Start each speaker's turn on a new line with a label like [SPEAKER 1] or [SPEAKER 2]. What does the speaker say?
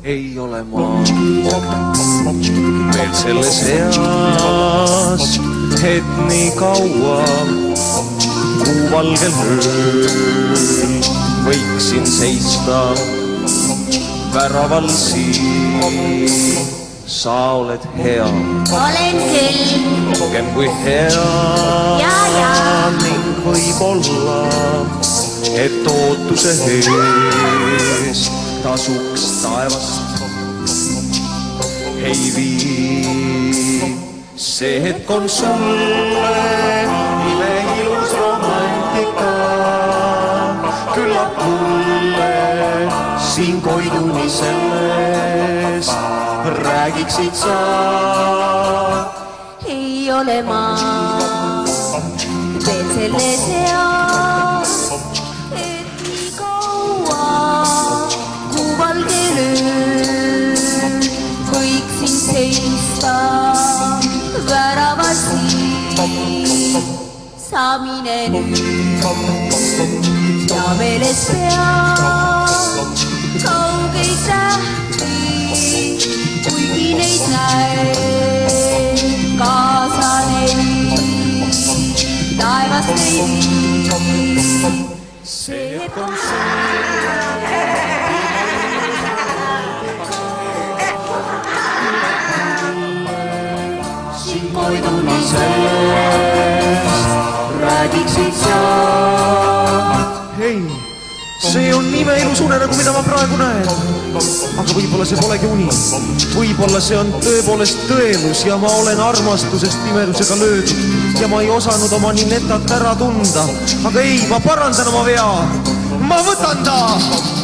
[SPEAKER 1] ei ole ma veel selles eas, et nii kaua kuuvalgel ööl võiksin seista väraval siin. Sa oled hea,
[SPEAKER 2] olen küll,
[SPEAKER 1] rohkem kui hea ning võib-olla, et ootuse ees tasuks taevast ei vii. See hetk on sulle imeilus romantika, küllap mulle siin koiduni sellest räägiksid sa.
[SPEAKER 2] ei ole ma veel selles eas, et nii kaua kuuvalgel ööl võiksin seista väravas siin. Sa mine nüüd ja meeles pea kaugeid tähti, kuigi neid näed, kaasa neid taevast ei vii. See hetk on siin koiduni sellest räägiksid sa.
[SPEAKER 1] Hei, see on imeilus unenägu, mida ma praegu näen. Aga võib-olla see polegi uni. Võib-olla see on tõepoolest tõelus ja ma olen armastusest pimedusega löödud ja ma ei osanud oma ninetat ära tunda. Aga ei, ma parandan oma vea. Ma võtan ta!